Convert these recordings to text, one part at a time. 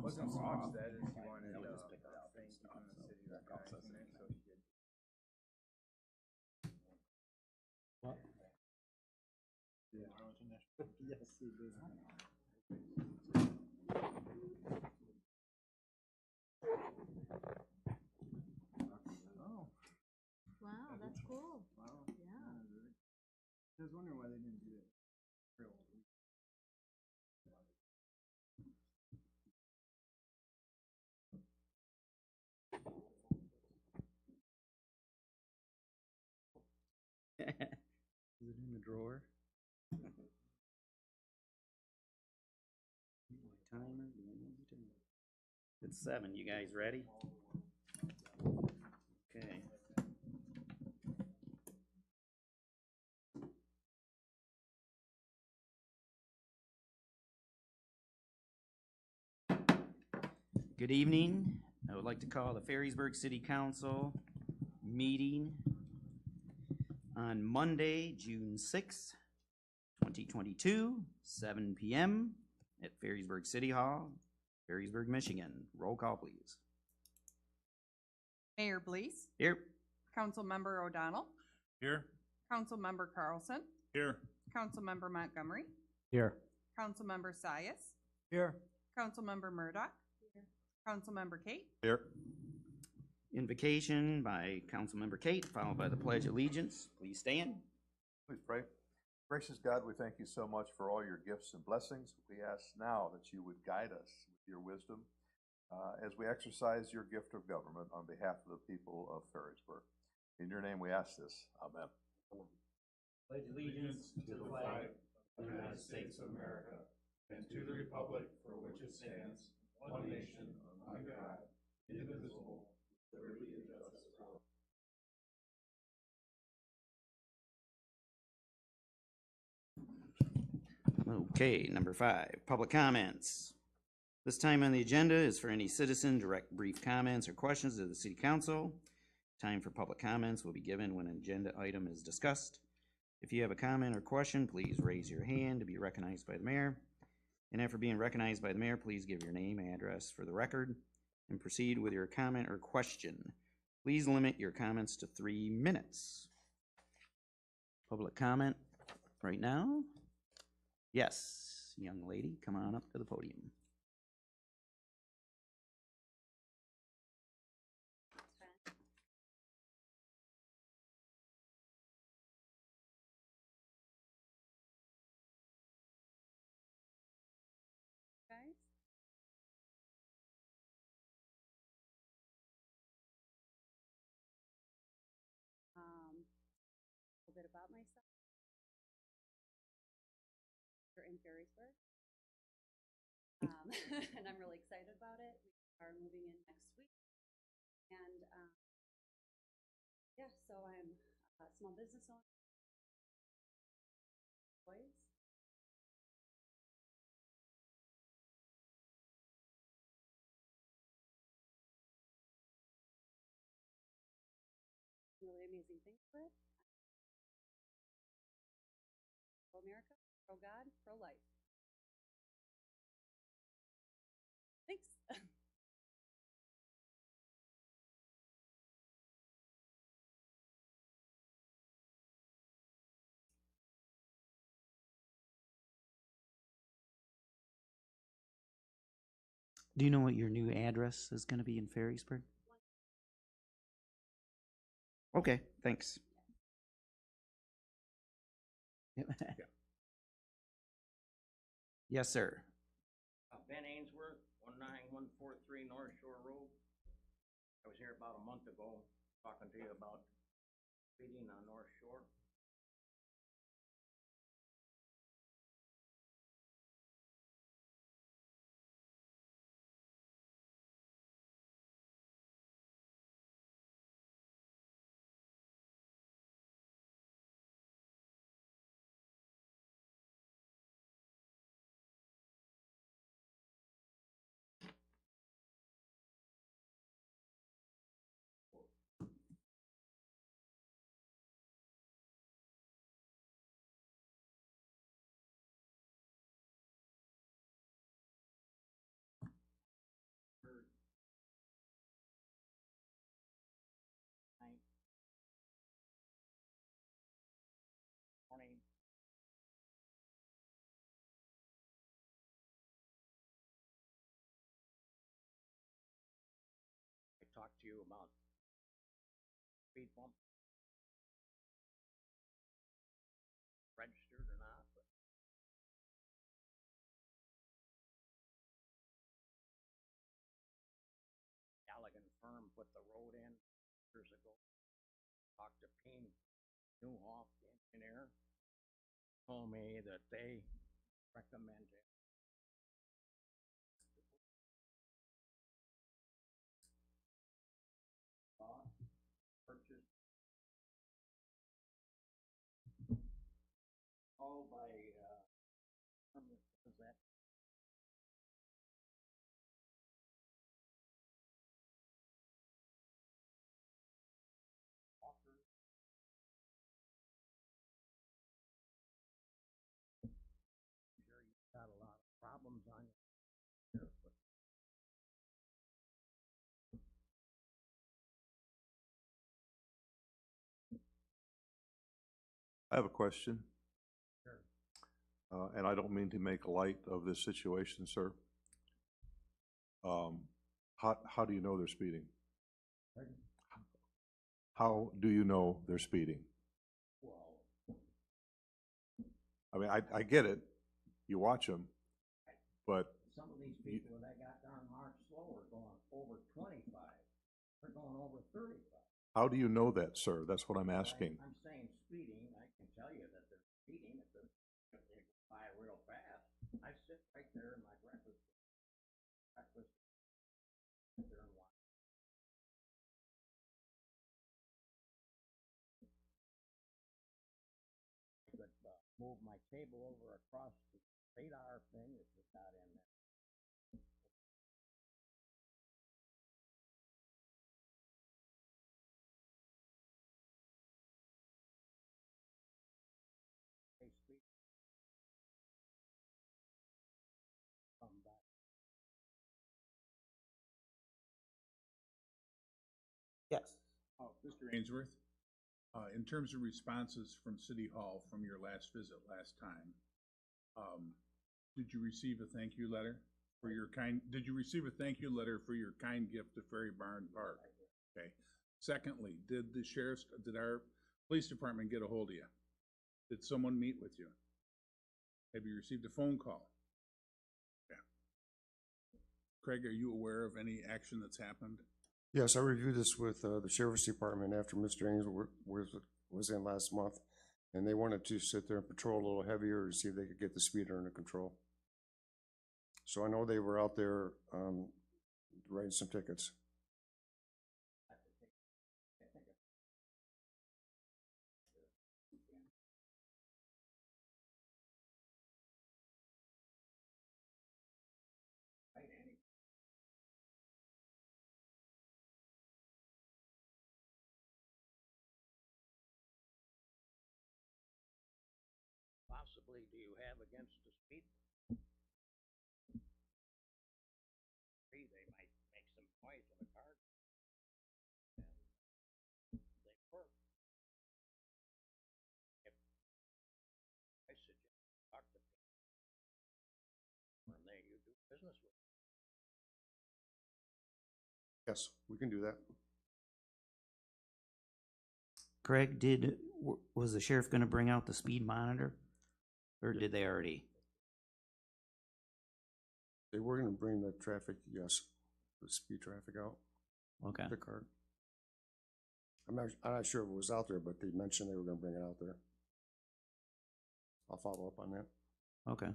was gonna watch that if you wanted to thank you from the city recognizing it, so he could. What? Yeah. Yes, he did. Oh, Wow, that's cool. wow. Yeah. Really. I was wondering why they didn't do it. Is it in the drawer? My timer? Do I know the timer? It's 7. You guys ready? Okay. Good evening. I would like to call the Ferrysburg City Council meeting on Monday, June 6th, 2022, 7 p.m. at Ferrysburg City Hall, Ferrysburg, Michigan. Roll call, please. Mayor Blease, Here. Councilmember O'Donnell, Here. Councilmember Carlson, Here. Councilmember Montgomery, Here. Councilmember Sias, Here. Councilmember Murdoch, Councilmember Kate. Here. Invocation by Councilmember Kate, followed by the Pledge of Allegiance. Please stand. Please pray. Gracious God, we thank you so much for all your gifts and blessings. We ask now that you would guide us with your wisdom as we exercise your gift of government on behalf of the people of Ferrysburg. In your name we ask this. Amen. Pledge allegiance to the flag of the United States of America and to the republic for which it stands, one nation, under God, indivisible, with liberty and justice for all. Okay, number 5, public comments. This time on the agenda is for any citizen direct brief comments or questions to the City Council. Time for public comments will be given when an agenda item is discussed. If you have a comment or question, please raise your hand to be recognized by the mayor. And after being recognized by the mayor, please give your name, address for the record, and proceed with your comment or question. Please limit your comments to 3 minutes. Public comment right now? Yes, young lady, come on up to the podium. Guys? A little bit about myself. We're in Ferrysburg. And I'm really excited about it. We are moving in next week. And yeah, so I'm a small business owner. Boys. Really amazing things for it. Pro America, pro God, pro life. Thanks. Do you know what your new address is going to be in Ferrysburg? Okay, thanks. Yes, sir. Ben Ainsworth, 19143 North Shore Road. I was here about a month ago talking to you about feeding on North Shore. talk to you about speed bump. Registered or not, but Gallagher firm put the road in years ago. Talked to Payne Newhoff, the engineer, told me that they recommended purchase all by was that Walker? Sure, you've got a lot of problems on you here, but I have a question, sure. and I don't mean to make light of this situation, sir. How do you know they're speeding? Pardon? How do you know they're speeding? Well, I mean, I get it. You watch them, but some of these people that got darn marked slow are going over 25. They're going over 35. how do you know that, sir? That's what I'm asking. I'm saying speeding. I can tell you that they're speeding if they go by real fast. I sit right there in my breakfast sit there and watch. I could move my table over across the radar thing if it's not in there. Hey, speed. Come back. Yes. Mr. Ainsworth, in terms of responses from City Hall from your last visit last time, did you receive a thank you letter for your kind, did you receive a thank you letter for your kind gift to Ferry Barn Park? Okay. Secondly, did our police department get a hold of you? Did someone meet with you? Have you received a phone call? Yeah. Craig, are you aware of any action that's happened? Yes, I reviewed this with the Sheriff's Department after Mr. Ainsworth was in last month, and they wanted to sit there and patrol a little heavier to see if they could get the speed under control. So I know they were out there writing some tickets. Possibly, do you have against the speed? They might make some noise in the car. And they work. If I suggest talk to people when you do business with them. Yes, we can do that. Craig, was the sheriff gonna bring out the speed monitor? Or did they already? They were going to bring the traffic, yes, the speed traffic out. Okay. The card. I'm not sure if it was out there, but they mentioned they were going to bring it out there. I'll follow up on that. Okay.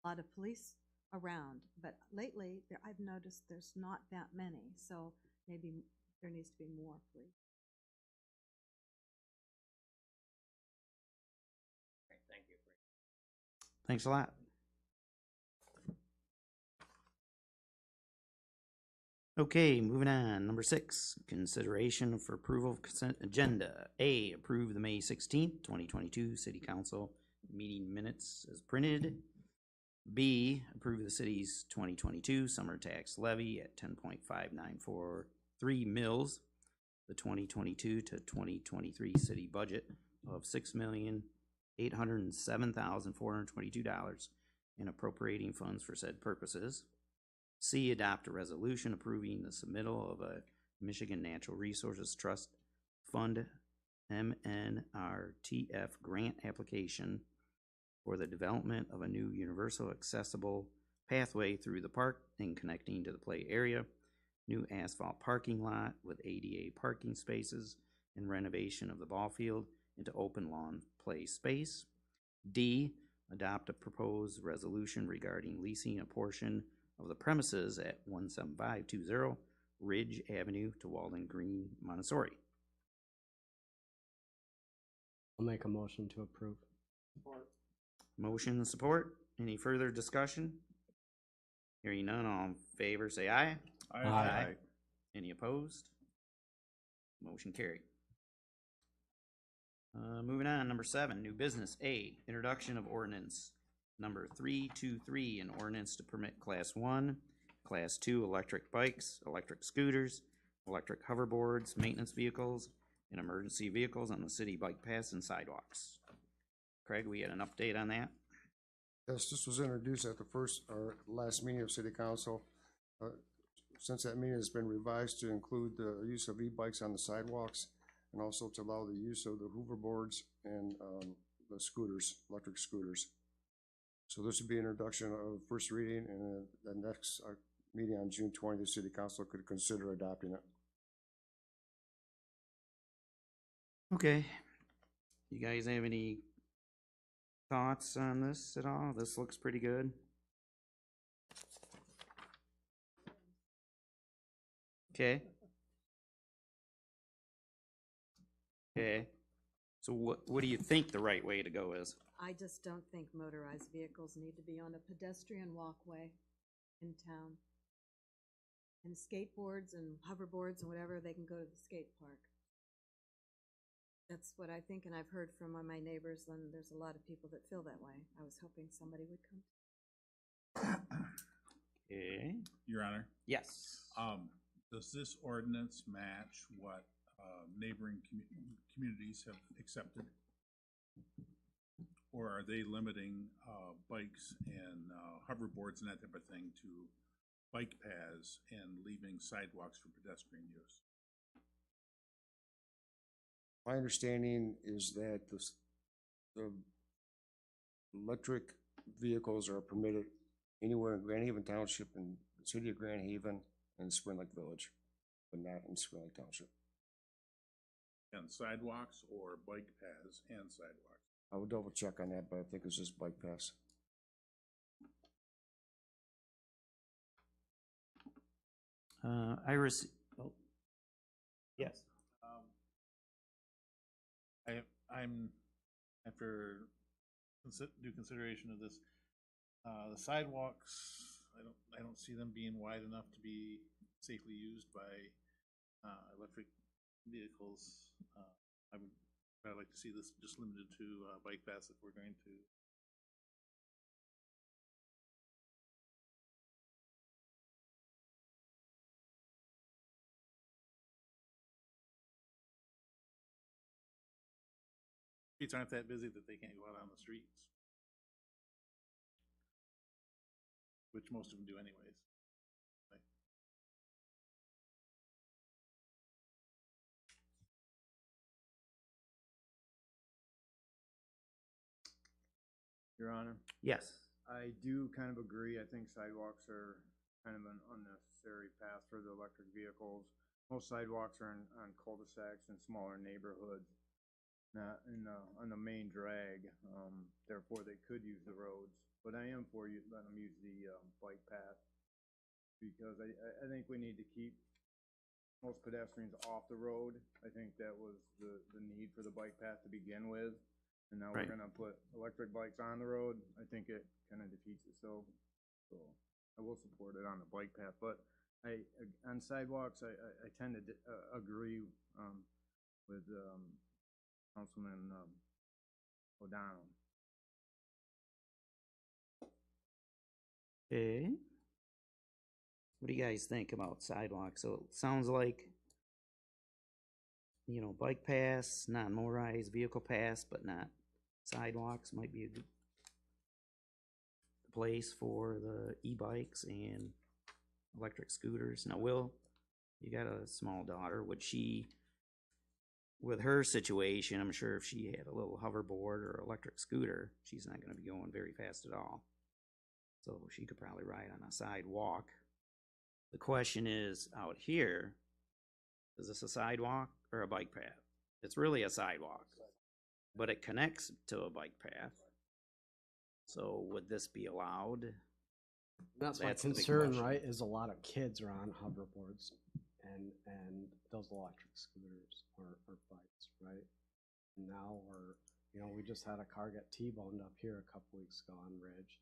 A lot of police around, but lately I've noticed there's not that many, so maybe there needs to be more police. Right, thank you. Thanks a lot. Okay, moving on. Number 6, consideration for approval of consent agenda. A, approve the May 16th, 2022 City Council meeting minutes as printed. B, approve the city's 2022 summer tax levy at 10.5943 mils, the 2022 to 2023 city budget of $6,807,422 and appropriating funds for said purposes. C, adopt a resolution approving the submittal of a Michigan Natural Resources Trust Fund MNRTF grant application for the development of a new universal accessible pathway through the park and connecting to the play area, new asphalt parking lot with ADA parking spaces, and renovation of the ball field into open lawn play space. D, adopt a proposed resolution regarding leasing a portion of the premises at 17520 Ridge Avenue to Walden Green, Montessori. I'll make a motion to approve. Motion and support. Any further discussion? Hearing none, all in favor say aye. Aye. Any opposed? Motion carried. Moving on, number 7, new business. A, introduction of ordinance number 323, an ordinance to permit Class 1, Class 2 electric bikes, electric scooters, electric hoverboards, maintenance vehicles, and emergency vehicles on the city bike paths and sidewalks. Craig, we had an update on that? Yes, this was introduced at the last meeting of city council. Since that meeting has been revised to include the use of e-bikes on the sidewalks and also to allow the use of the hoverboards and the scooters, electric scooters. So this would be introduction of first reading, and the next meeting on June 20th, the city council could consider adopting it. Okay. You guys have any thoughts on this at all? This looks pretty good. Okay. Okay. So what do you think the right way to go is? I just don't think motorized vehicles need to be on a pedestrian walkway in town. And skateboards and hoverboards and whatever, they can go to the skate park. That's what I think, and I've heard from my neighbors, and there's a lot of people that feel that way. I was hoping somebody would come. Okay. Your Honor, Yes. does this ordinance match what neighboring communities have accepted? Or are they limiting bikes and hoverboards and that type of thing to bike paths and leaving sidewalks for pedestrian use? My understanding is that the electric vehicles are permitted anywhere in Grand Haven Township and the city of Grand Haven and Spring Lake Village, but not in Spring Lake Township. And sidewalks or bike paths and sidewalks? I will double check on that, but I think it's just bike paths. Iris. Oh. Yes. I'm after due consideration of this, the sidewalks, I don't see them being wide enough to be safely used by electric vehicles. I'd like to see this just limited to bike paths if we're going to. Streets aren't that busy that they can't go out on the streets, which most of them do anyways. Right? Your Honor, Yes. I do kind of agree. I think sidewalks are kind of an unnecessary path for the electric vehicles. Most sidewalks are on cul-de-sacs and smaller neighborhoods, not on the main drag. Therefore, they could use the roads. But I am for you letting them use the bike path, because I think we need to keep most pedestrians off the road. I think that was the need for the bike path to begin with. And now Right. we're gonna put electric bikes on the road. I think it kind of defeats itself. So I will support it on the bike path, but On sidewalks, I tend to agree, with, Councilman, O'Donnell. Okay. What do you guys think about sidewalks? So it sounds like, you know, bike paths, non-motorized vehicle paths, but not sidewalks might be a good place for the e-bikes and electric scooters. Now, Will, you got a small daughter. Would she, with her situation, I'm sure if she had a little hoverboard or electric scooter, she's not going to be going very fast at all. So she could probably ride on a sidewalk. The question is, out here, is this a sidewalk or a bike path? It's really a sidewalk, but it connects to a bike path. So would this be allowed? That's my That's the big concern, question. right, is a lot of kids are on hoverboards and those electric scooters or bikes, right? Now we just had a car get T-boned up here a couple weeks ago on Ridge,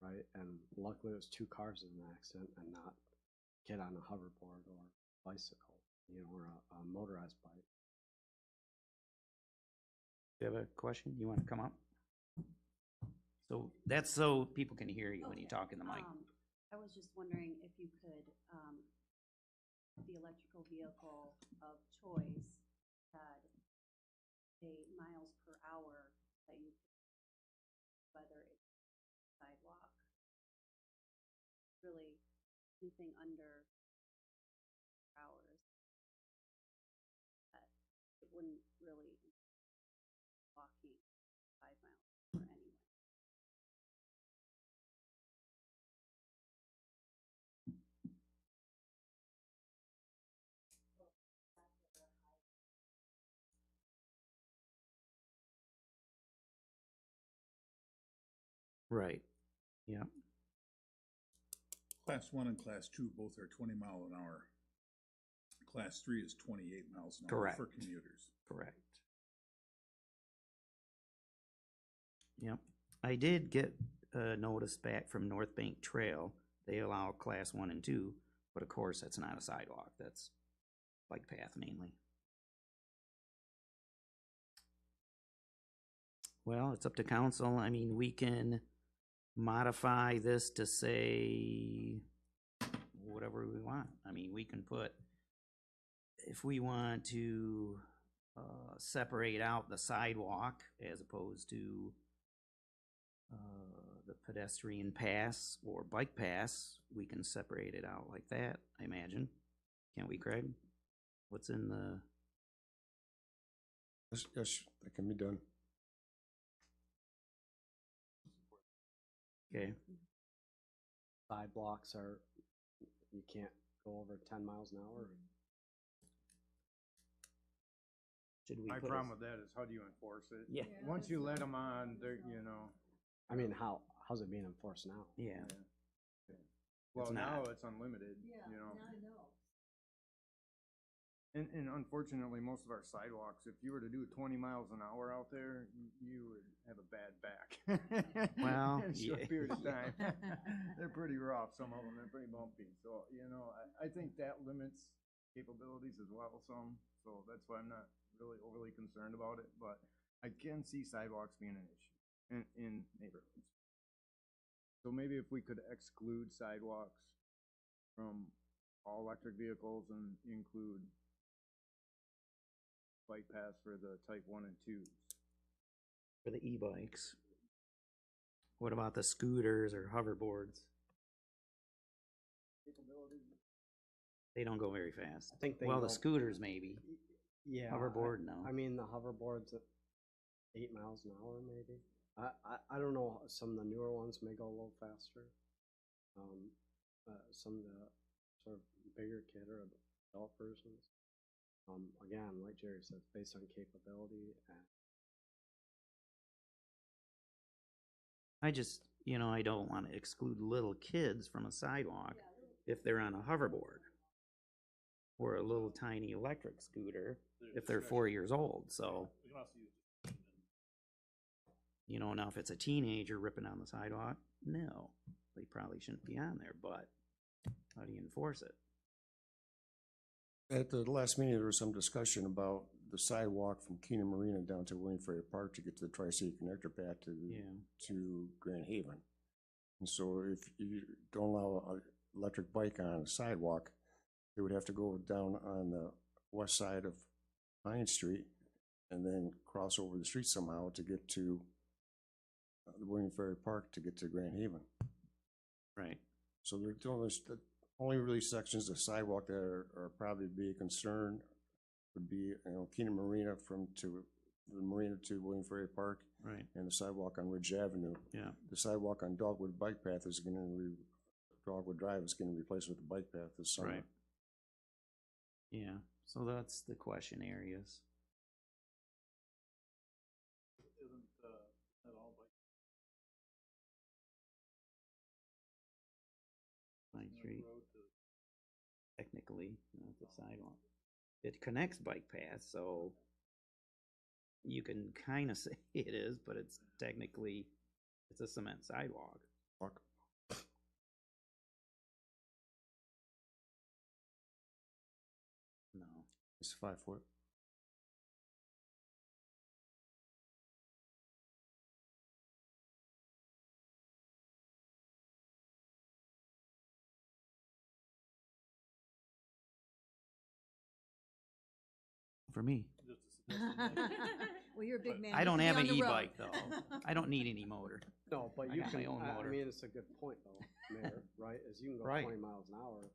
right? And luckily it was 2 cars in an accident and not a kid on a hoverboard or bicycle, or a motorized bike. Do you have a question? You want to come up? So that's so people can hear you when you talk in the mic. I was just wondering if you could, the electrical vehicle of choice had a miles per hour that you, whether it's sidewalk, really anything under hours, that it wouldn't really walking 5 miles per anyway. Right. Yeah. Class 1 and Class 2 both are 20 mile an hour. Class 3 is 28 miles an hour for Correct. commuters. Correct. Yep. I did get a notice back from North Bank Trail. They allow class 1 and 2, but of course that's not a sidewalk. That's bike path mainly. Well, it's up to council. I mean, we can modify this to say whatever we want. I mean, we can put, if we want to separate out the sidewalk as opposed to the pedestrian pass or bike pass, we can separate it out like that, I imagine. Can't we, Craig? What's in the... Yes, that can be done. Okay. Sidewalks are, you can't go over 10 miles an hour. Should we My put problem with that is how do you enforce it? Yeah. Once you let them on, they're, I mean, how's it being enforced now? Yeah. Well, It's now not. it's unlimited, I know. And unfortunately, most of our sidewalks, if you were to do 20 miles an hour out there, you would have a bad back. Well, in a short yeah. period of time. They're pretty rough, some of them, they're pretty bumpy. So, I think that limits capabilities as well some. So that's why I'm not really overly concerned about it, but I can see sidewalks being an issue in neighborhoods. So maybe if we could exclude sidewalks from all electric vehicles and include bike paths for the type 1 and 2s. For the e-bikes. What about the scooters or hoverboards? They don't go very fast. I think they Well, the go- scooters maybe. Yeah. Hoverboard, no. I mean, the hoverboard's at 8 miles an hour, maybe. I don't know, some of the newer ones may go a little faster. Some of the sort of bigger kid or adult versions. Again, like Jerry said, it's based on capability and I just, I don't want to exclude little kids from a sidewalk if they're on a hoverboard or a little tiny electric scooter if they're 4 years old. So, We can also use now if it's a teenager ripping on the sidewalk, no, they probably shouldn't be on there. But How do you enforce it? At the last meeting, there was some discussion about the sidewalk from Keenan Marina down to William Ferry Park to get to the Tri-City Connector path to Grand Haven. And so if you don't allow an electric bike on a sidewalk, they would have to go down on the west side of Pine Street and then cross over the street somehow to get to the William Ferry Park to get to Grand Haven. Right. So they're doing this, the only really sections of sidewalk that are probably be a concern would be, Keenan Marina the marina to William Ferry Park, Right. and the sidewalk on Ridge Avenue. Yeah. The sidewalk on Dogwood Bike Path is Dogwood Drive is gonna be replaced with the bike path this summer. Right. Yeah. So that's the question areas. Isn't, that all bike? Pine Street, Road to technically, not the sidewalk. It connects bike paths, so you can kind of say it is, but it's technically, it's a cement sidewalk. Walk. No. It's 5 foot. For me. just a suggestion. Well, you're a big man. I You don't can be have on an the road. e-bike though. I don't need any motor. No, but I you got can, my own I motor. mean, it's a good point though, Mayor, right? Is you can go Right. 20 miles an hour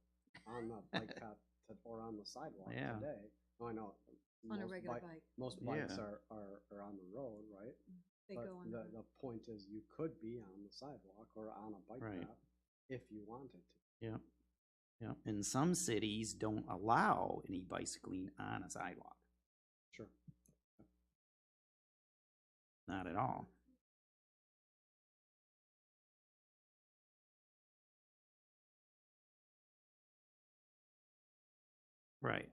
on the bike path or on the sidewalk Yeah. today. Oh, I know. On a most regular bike- bike. Most bikes Yeah. are on the road, right? They But go on the, the the point is you could be on the sidewalk or on a bike Right. path if you wanted to. Yep. Yep. And some cities don't allow any bicycling on a sidewalk. Sure. Not at all. Right.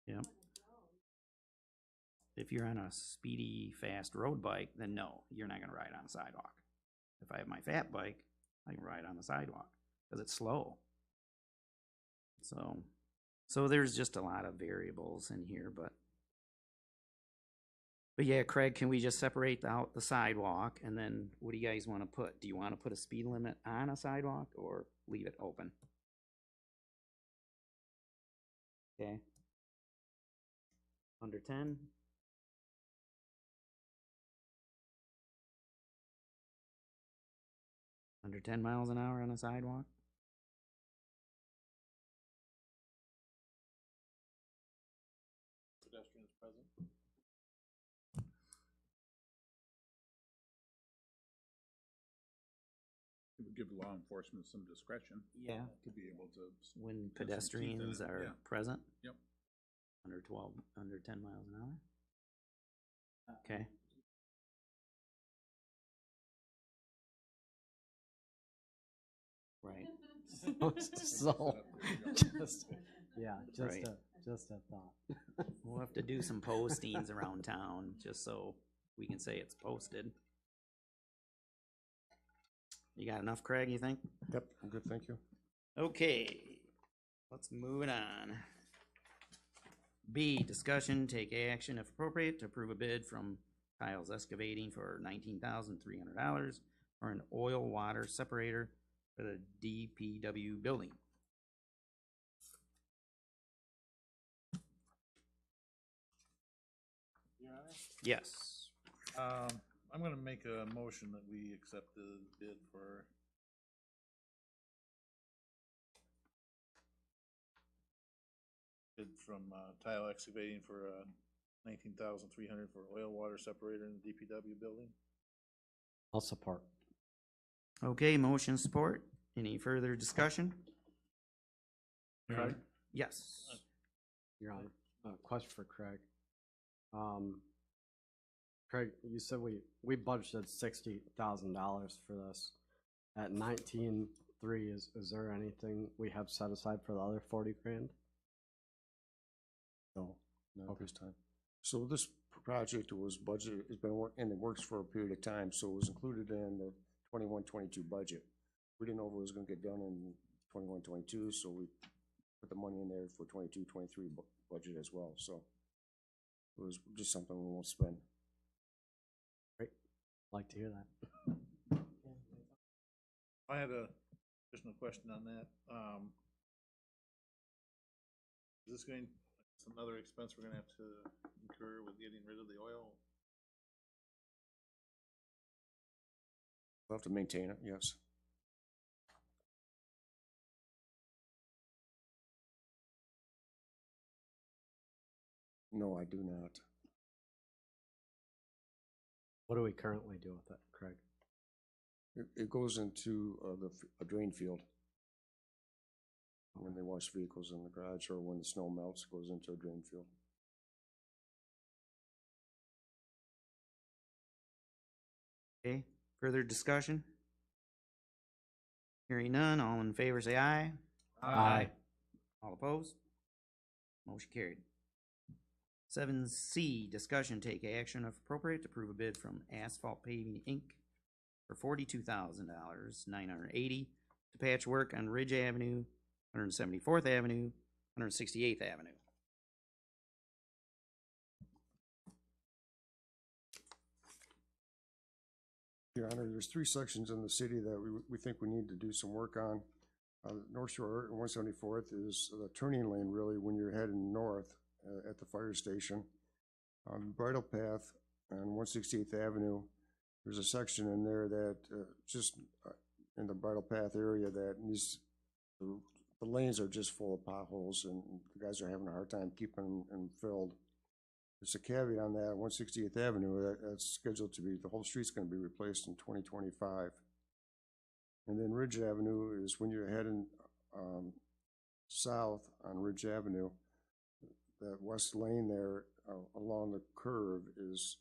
Yep. If you're on a speedy, fast road bike, then no, you're not gonna ride on a sidewalk. If I have my fat bike, I can ride on the sidewalk, because it's slow. So there's just a lot of variables in here, but yeah, Craig, can we just separate out the sidewalk, and then what do you guys wanna put? Do you wanna put a speed limit on a sidewalk, or leave it open? Okay. Under 10? Under 10 miles an hour on a sidewalk? Pedestrians present. It would give law enforcement some discretion Yeah. to be able to. When some teeth in pedestrians it, are yeah. present? Yep. Under 10 miles an hour? Okay. Right. So, just, yeah, Right. just a thought. We'll have to do some postings around town, just so we can say it's posted. You got enough, Craig, you think? Yep, I'm good, thank you. Okay, let's move it on. B, discussion, take action if appropriate to approve a bid from Kyle's Excavating for $19,300 for an oil water separator for the DPW building. Yes. I'm gonna make a motion that we accept the bid for bid from Tile Excavating for $19,300 for oil water separator in the DPW building. I'll support. Okay, motion support. Any further discussion? Craig? Yes. Your Honor, question for Craig. Craig, you said we budgeted $60,000 for this. At 19.3, is there anything we have set aside for the other 40 grand? No, not at this time. So this project was budgeted, it's been in the works for a period of time, so it was included in the 21-22 budget. we didn't know if it was gonna get done in 21, 22, so we put the money in there for 22, 23 budget as well, so it was just something we won't spend. Like to hear that. I had a additional question on that. Is this going, it's another expense we're gonna have to incur with getting rid of the oil? We'll have to maintain it, yes. No, I do not. What do we currently do with it, Craig? It goes into a drain field. When they wash vehicles in the garage or when the snow melts, it goes into a drain field. Okay, further discussion? Hearing none, all in favor say aye. Aye. All opposed? Motion carried. 7C, discussion take action if appropriate to approve a bid from Asphalt Paving Inc. for $42,980 to patch work on Ridge Avenue, 174th Avenue, 168th Avenue. Your Honor, there's 3 sections in the city that we think we need to do some work on. North Shore and 174th is the turning lane really when you're heading north at the fire station. Bridle Path on 168th Avenue, there's a section in there that just in the Bridle Path area that needs, the lanes are just full of potholes and the guys are having a hard time keeping them filled. There's a caveat on that, 168th Avenue, that's scheduled to be, the whole street's gonna be replaced in 2025. And then Ridge Avenue is when you're heading south on Ridge Avenue, that west lane there along the curve is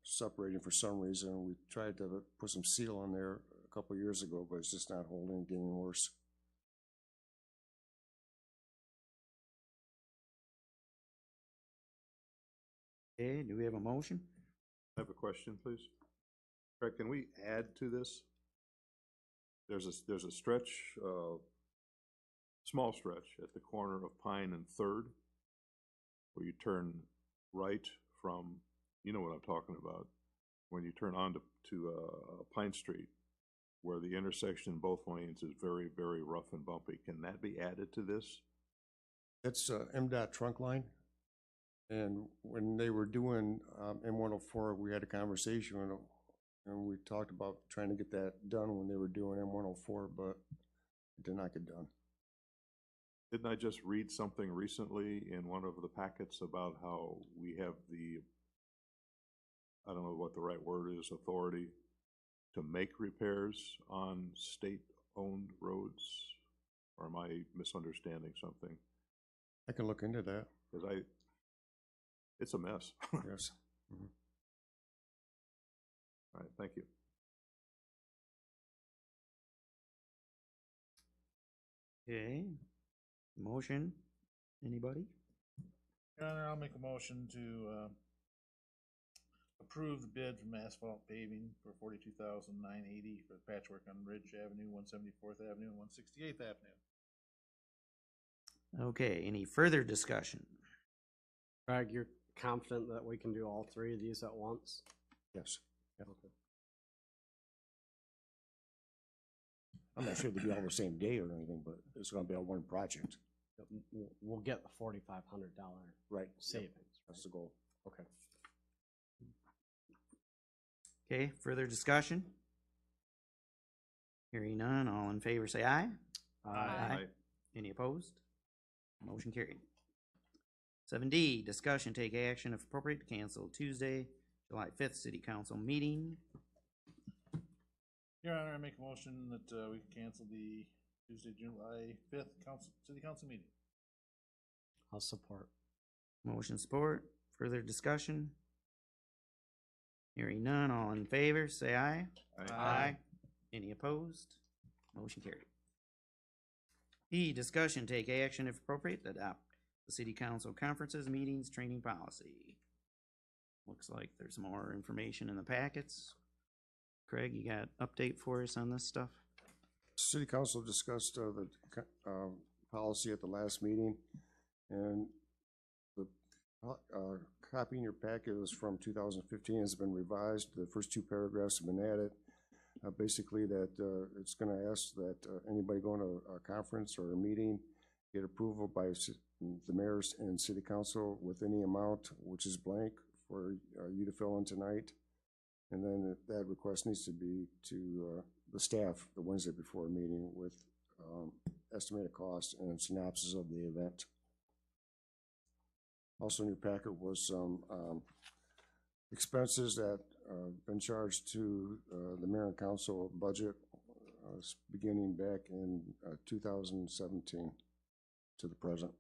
separating for some reason. We tried to put some seal on there a couple of years ago, but it's just not holding, getting worse. Okay, do we have a motion? I have a question, please. Craig, can we add to this? There's a stretch, small stretch at the corner of Pine and Third, where you turn right from, you know what I'm talking about, when you turn on to Pine Street, where the intersection in both lanes is very, very rough and bumpy. Can that be added to this? That's MDOT trunk line. And when they were doing M104, we had a conversation and we talked about trying to get that done when they were doing M104, but it did not get done. Didn't I just read something recently in one of the packets about how we have the, I don't know what the right word is, authority to make repairs on state-owned roads? Or am I misunderstanding something? I can look into that. Because it's a mess. Yes. Mm-hmm. All right, thank you. Okay, motion, anybody? Your Honor, I'll make a motion to approve the bid from Asphalt Paving for $42,980 for the patchwork on Ridge Avenue, 174th Avenue, and 168th Avenue. Okay, any further discussion? Craig, you're confident that we can do all 3 of these at once? Yes. Okay. I'm not sure they'll be all the same day or anything, but it's gonna be on one project. We'll get the $4,500 Right. savings. That's the goal. Okay. Okay, further discussion? Hearing none, all in favor say aye. Aye. Any opposed? Motion carried. 7D, discussion take action if appropriate to cancel Tuesday, July 5th City Council meeting. Your Honor, I make a motion that we cancel the Tuesday, July 5th City Council meeting. I'll support. Motion support, further discussion? Hearing none, all in favor say aye. Aye. Any opposed? Motion carried. E, discussion take action if appropriate to adopt the city council conferences, meetings, training policy. Looks like there's more information in the packets. Craig, you got update for us on this stuff? City Council discussed the policy at the last meeting, and the copy in your packet is from 2015, has been revised. The first two paragraphs have been added. Basically that it's going to ask that anybody going to a conference or a meeting get approval by the mayors and city council with any amount which is blank for you to fill in tonight. And then that request needs to be to the staff the Wednesday before a meeting with estimated cost and synopsis of the event. Also in your packet was some expenses that been charged to the mayor and council budget beginning back in 2017 to the present.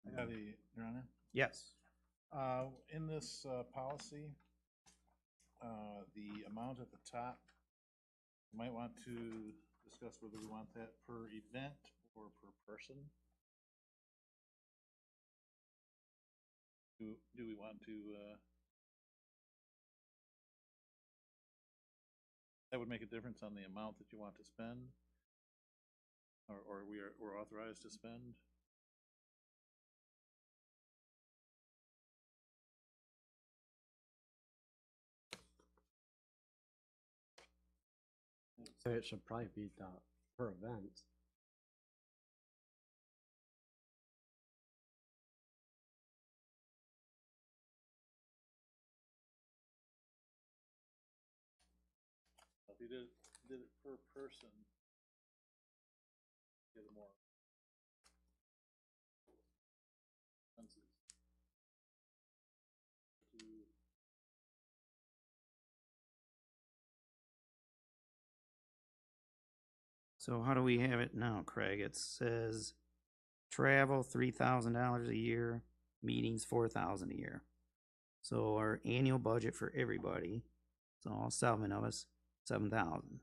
I got Your Honor. Yes. In this policy, the amount at the top, you might want to discuss whether we want that per event or per person. Do we want to, that would make a difference on the amount that you want to spend, or we're authorized to spend? So it should probably be the per event. If you did it per person, get more expenses. So how do we have it now, Craig? It says travel $3,000 a year, meetings $4,000 a year. So our annual budget for everybody, so all 7 of us, 7,000,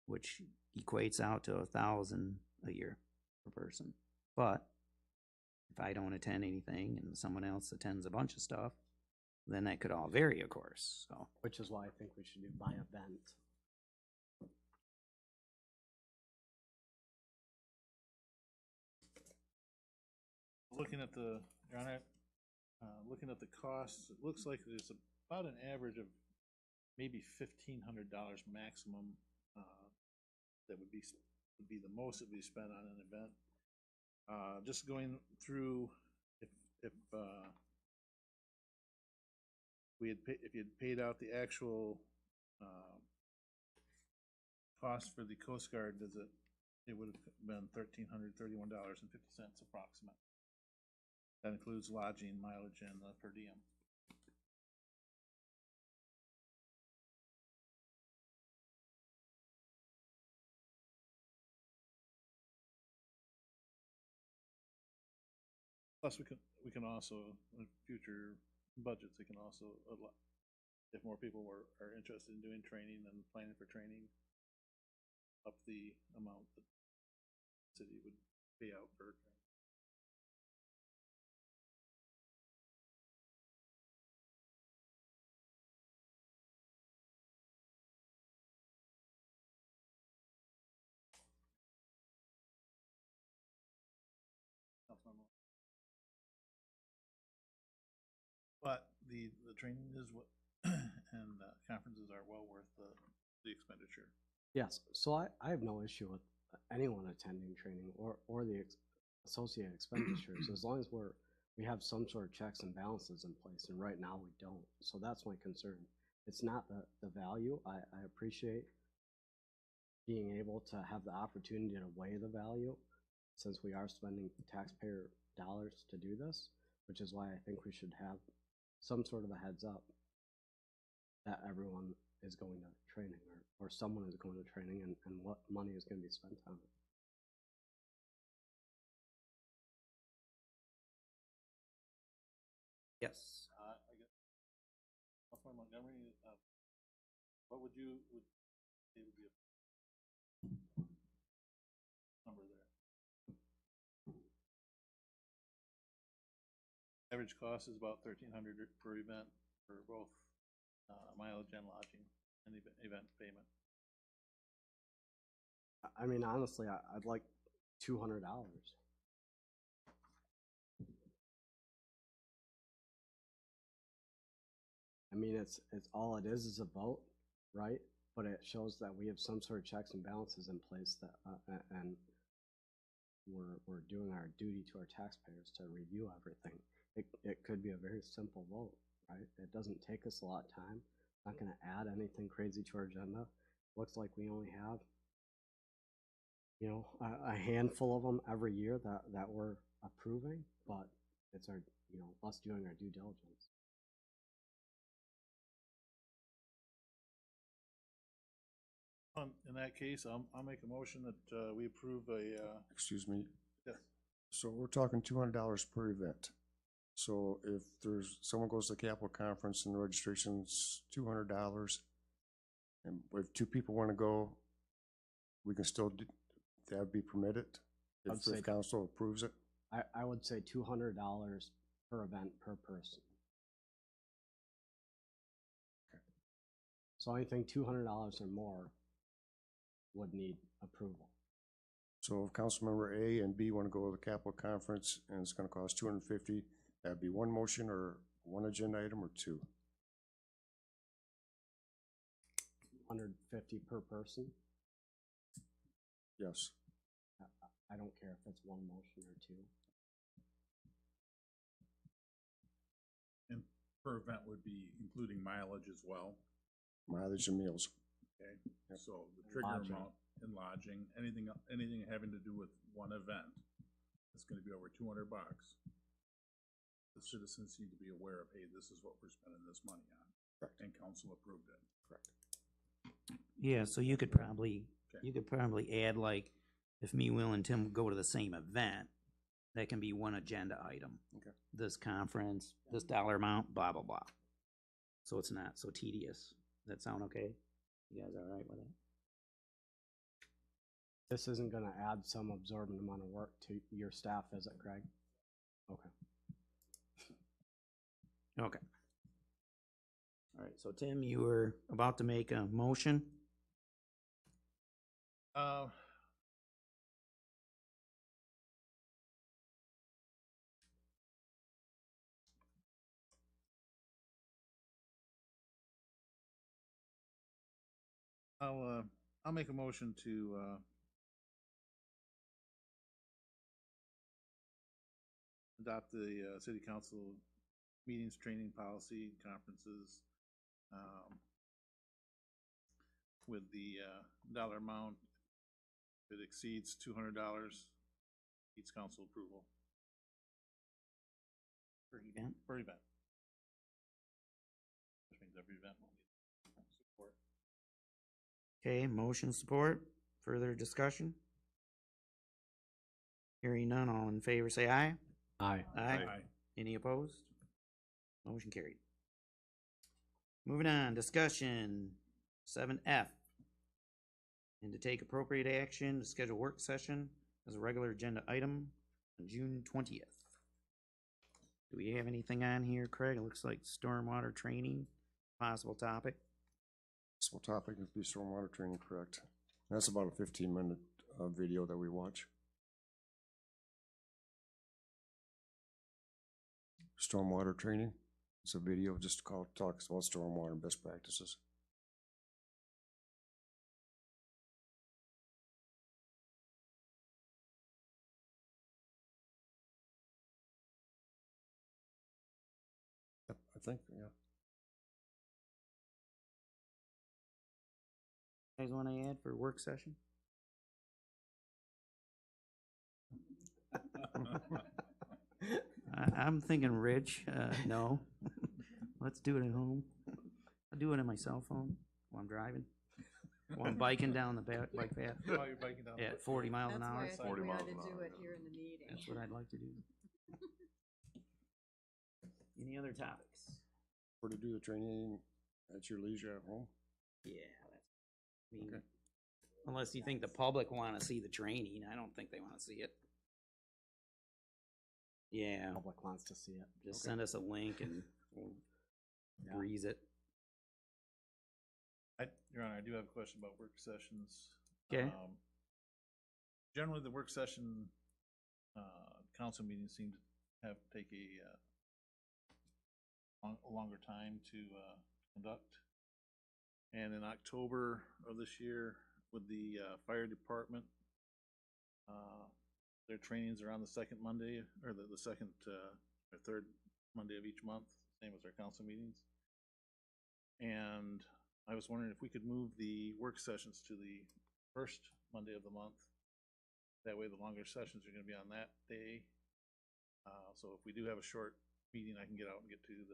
which equates out to 1,000 a year per person. But if I don't attend anything and someone else attends a bunch of stuff, then that could all vary, of course. So, Which is why I think we should do by event. Looking at the, Your Honor, looking at the costs, it looks like there's about an average of maybe $1,500 maximum that would be the most that we spent on an event. Just going through, if we had if you had paid out the actual cost for the Coast Guard visit, it would have been $1,331.50 approximate. That includes lodging, mileage, and per diem. Plus, we can also, in future budgets, we can also, if more people are interested in doing training and planning for training, up the amount that the city would pay out for training. But the training is what, and conferences are well worth the expenditure. Yes, so I have no issue with anyone attending training or the associated expenditures, as long as we have some sort of checks and balances in place, and right now we don't. So that's my concern. It's not the value. I appreciate being able to have the opportunity to weigh the value, since we are spending taxpayer dollars to do this, which is why I think we should have some sort of a heads up that everyone is going to training, or someone is going to training, and what money is going to be spent on it. yes. I guess, Councilman Montgomery, what would you say would be a number there? Average cost is about $1,300 per event for both mileage and lodging and event payment. I mean, honestly, I'd like $200. I mean, it's all it is a vote, right? But it shows that we have some sort of checks and balances in place that, and we're doing our duty to our taxpayers to review everything. It could be a very simple vote, right? It doesn't take us a lot of time. Not gonna add anything crazy to our agenda. Looks like we only have, you know, a handful of them every year that we're approving, but it's our, you know, us doing our due diligence. In that case, I'll make a motion that we approve a, Excuse me. yes, So we're talking $200 per event. So if there's, someone goes to the Capitol Conference and the registration's $200, and if two people want to go, we can still do, that would be permitted I'd say- if council approves it? I would say $200 per event per person. So anything $200 or more would need approval. So if Councilmember A and B want to go to the Capitol Conference and it's going to cost $250, that'd be one motion or one agenda item or two? 150 per person. Yes. I don't care if it's one motion or two. And per event would be including mileage as well, Mileage and meals. okay? Yep. So the trigger Lodging. amount and lodging, anything having to do with one event, it's gonna be over $200. The citizens need to be aware of, hey, this is what we're spending this money on. Correct. And council approved it. Correct. Yeah, so you could probably, Okay. you could probably add like, if me, Will, and Tim go to the same event, that can be one agenda item. Okay. This conference, this dollar amount, blah, blah, blah. So it's not so tedious. Does that sound okay? You guys all right with it? This isn't gonna add some absorbent amount of work to your staff, is it, Craig? Okay. Okay. All right, so Tim, you were about to make a motion? I'll make a motion to, adopt the, city council meetings, training policy, conferences, with the, dollar amount, if it exceeds $200, needs council approval Per event? per event. Which means every event will need support. Okay, motion support, further discussion? Hearing none, all in favor say aye. Aye. Aye. Any opposed? Motion carried. Moving on, discussion, 7F. And to take appropriate action to schedule work session as a regular agenda item on June 20th. Do we have anything on here, Craig? It looks like stormwater training, possible topic. So topic is be stormwater training, correct? That's about a 15-minute video that we watch. Stormwater training. It's a video just called talks about stormwater and best practices. Yep, I think, yeah. Guys want to add for work session? I'm thinking Rich, no. Let's do it at home. I'll do it on my cell phone while I'm driving. While I'm biking down the bike path While you're biking down. at 40 miles an That's hour. why I think 40 we miles ought to an do hour, it yeah. here in the meeting. That's what I'd like to do. Any other topics? Or to do the training at your leisure at home. Yeah, that's, I mean, unless you think the public want to see the training, I don't think they want to see it. Yeah, public wants to see it. just send us a link and we'll Yeah. breeze it. Your Honor, I do have a question about work sessions. Okay. Generally, the work session, council meetings seem to have, take a longer time to, conduct. And in October of this year, with the, fire department, their trainings are on the second Monday, or the second, or third Monday of each month, same as our council meetings. And I was wondering if we could move the work sessions to the first Monday of the month. That way the longer sessions are gonna be on that day. So if we do have a short meeting, I can get out and get to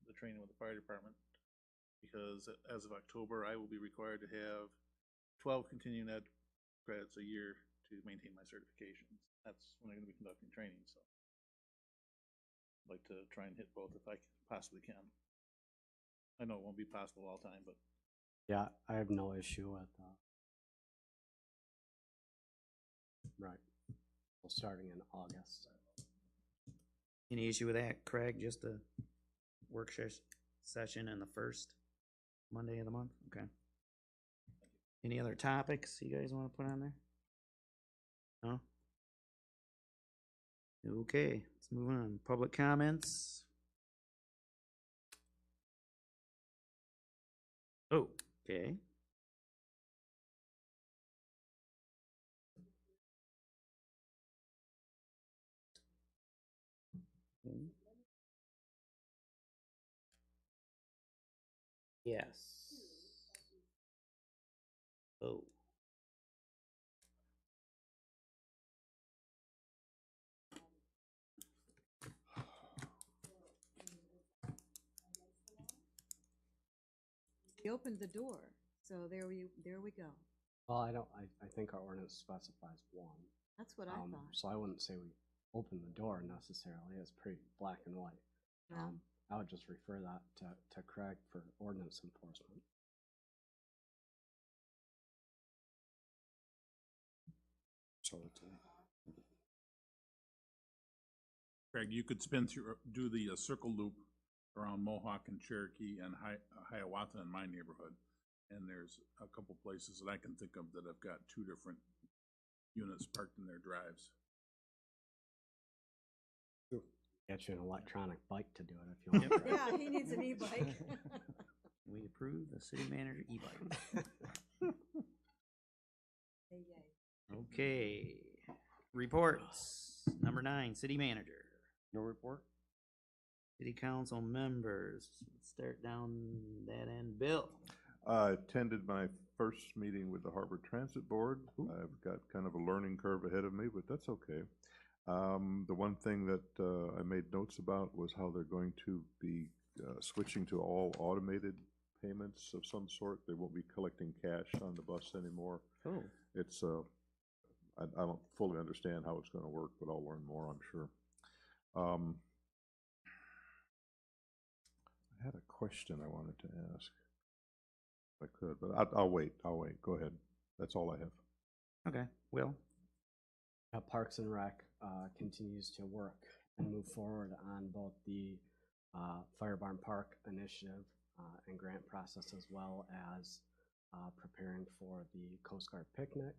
the training with the fire department. Because as of October, I will be required to have 12 continuing ed credits a year to maintain my certifications. That's when I'm gonna be conducting training, so. I'd like to try and hit both if I possibly can. I know it won't be possible all the time, but Yeah, I have no issue with right. Well, starting in August. Any issue with that, Craig? Just a work session in the first Monday of the month? Okay. Any other topics you guys want to put on there? No? Okay, let's move on. Public comments. Oh, okay. Yes. Oh. We opened the door, so there we go. Well, I think our ordinance specifies one. That's what I thought. So I wouldn't say we open the door necessarily. It's pretty black and white. Yeah. I would just refer that to Craig for ordinance enforcement. So Craig, you could spin through, do the circle loop around Mohawk and Cherokee and Hiawatha in my neighborhood. And there's a couple places that I can think of that have got 2 different units parked in their drives. Get you an electronic bike to do it if you want. Yeah, he needs an e-bike. We approve the city manager e-bike. Yay, yay. Okay. Reports. Number 9, city manager. no report? City council members. Let's start down that end. Bill. I attended my first meeting with the Harbor Transit Board. I've got kind of a learning curve ahead of me, but that's okay. The one thing that I made notes about was how they're going to be switching to all automated payments of some sort. They won't be collecting cash on the bus anymore. Oh. It's I don't fully understand how it's going to work, but I'll learn more, I'm sure. I had a question I wanted to ask. If I could, but I'll wait. Go ahead. That's all I have. Okay. Will. Parks and Rec continues to work and move forward on both the Fire Barn Park initiative and grant process, as well as preparing for the Coast Guard picnic.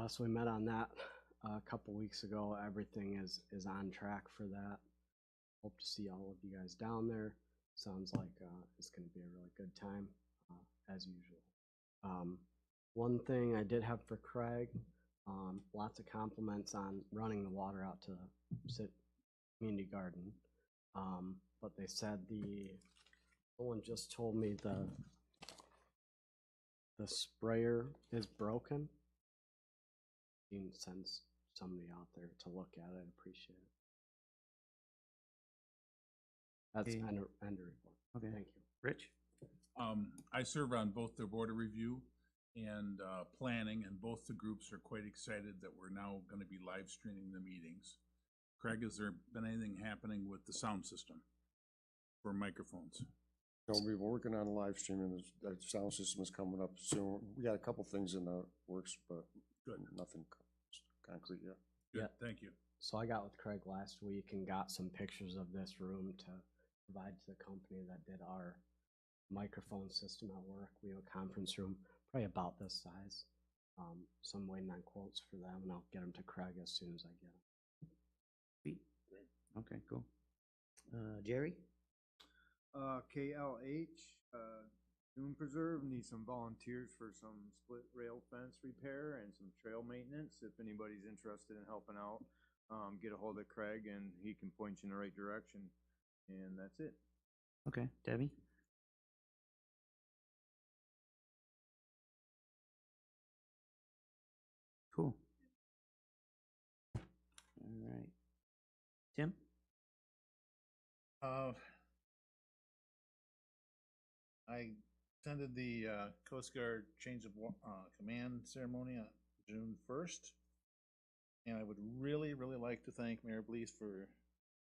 So we met on that a couple weeks ago. Everything is on track for that. Hope to see all of you guys down there. Sounds like it's going to be a really good time, as usual. One thing I did have for Craig, lots of compliments on running the water out to the community garden. But they said someone just told me the sprayer is broken. You can send somebody out there to look at it. I'd appreciate it. That's Okay. end of report. Okay. Thank you. Rich. I serve on both the board of review and planning, and both the groups are quite excited that we're now going to be live streaming the meetings. Craig, has there been anything happening with the sound system for microphones? No, we've been working on live streaming. The sound system is coming up soon. We got a couple things in the works, but Good. nothing concrete yet. Good, Yeah. thank you. So I got with Craig last week and got some pictures of this room to provide to the company that did our microphone system at work. We have a conference room, probably about this size. So I'm waiting on quotes for them, and I'll get them to Craig as soon as I get them. Sweet. Okay, cool. Jerry? KLH, Dune Preserve needs some volunteers for some split rail fence repair and some trail maintenance. If anybody's interested in helping out, get a hold of Craig and he can point you in the right direction. And that's it. Okay, Debbie? Cool. All right. Tim? I attended the Coast Guard change of command ceremony on June 1st. And I would really, really like to thank Mayor Blease for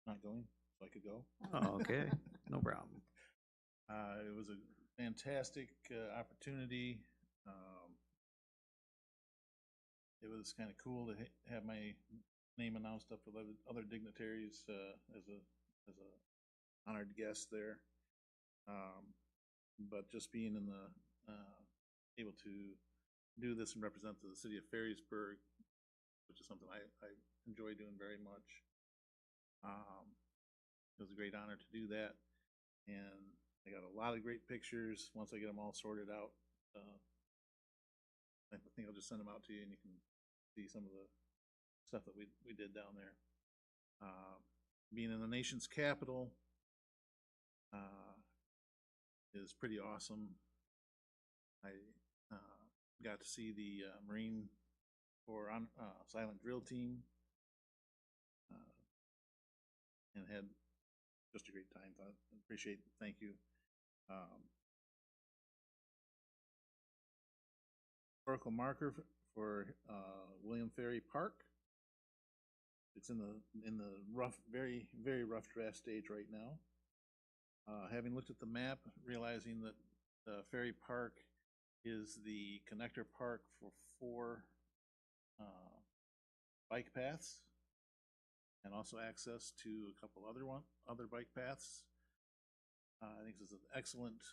not going, so I could go. Oh, okay, no problem. It was a fantastic opportunity. It was kind of cool to have my name announced up with other dignitaries as a honored guest there. But just being in the able to do this and represent the city of Ferrysburg, which is something I enjoy doing very much. It was a great honor to do that, and I got a lot of great pictures. Once I get them all sorted out, I think I'll just send them out to you, and you can see some of the stuff that we did down there. Being in the nation's capital is pretty awesome. I got to see the Marine Corps silent drill team and had just a great time. I appreciate it. Thank you. Historical marker for William Ferry Park. It's in the rough, very, very rough draft stage right now. Having looked at the map, realizing that Ferry Park is the connector park for 4 bike paths and also access to a couple other bike paths. I think this is an excellent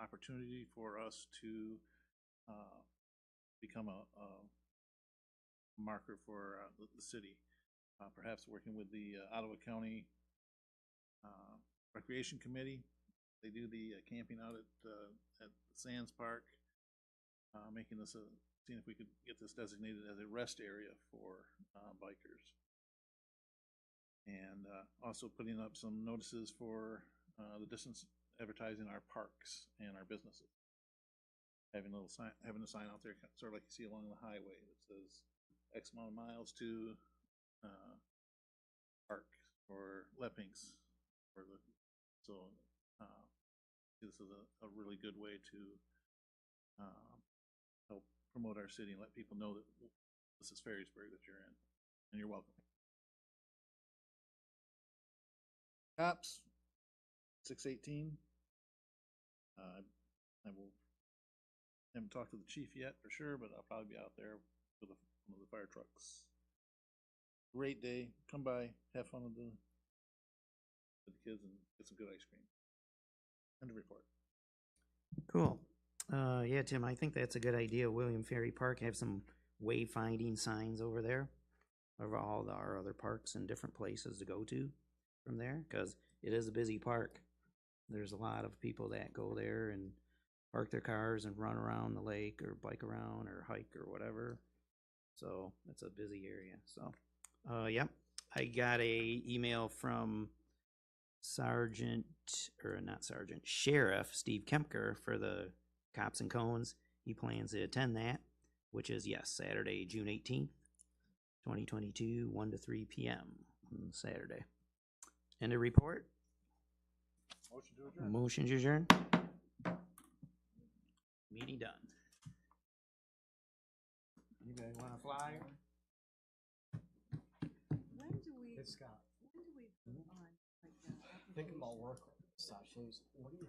opportunity for us to become a marker for the city. Perhaps working with the Ottawa County Recreation Committee. They do the camping out at Sands Park, making this seeing if we could get this designated as a rest area for bikers. And also putting up some notices for the distance advertising our parks and our businesses. Having a sign out there, sort of like you see along the highway, that says X amount of miles to park or Leppings. This is a really good way to help promote our city and let people know that this is Ferrysburg that you're in, and you're welcome. Cops, 618. Haven't talked to the chief yet for sure, but I'll probably be out there with one of the fire trucks. Great day. Come by, have fun with the kids, and get some good ice cream. End of report. Cool. Yeah, Tim, I think that's a good idea. William Ferry Park, have some wayfinding signs over there of all our other parks and different places to go to from there, because it is a busy park. There's a lot of people that go there and park their cars and run around the lake or bike around or hike or whatever. So it's a busy area. So, yep. I got a email from Sheriff Steve Kempker for the Cops and Cones. He plans to attend that, which is, yes, Saturday, June 18th, 2022, 1 to 3 p.m. on Saturday. End of report. Motion to adjourn. Motion to adjourn. Meeting done. You guys want to fly? When do we, Hey, Scott, when do we go on like that? thinking about work sessions, what do you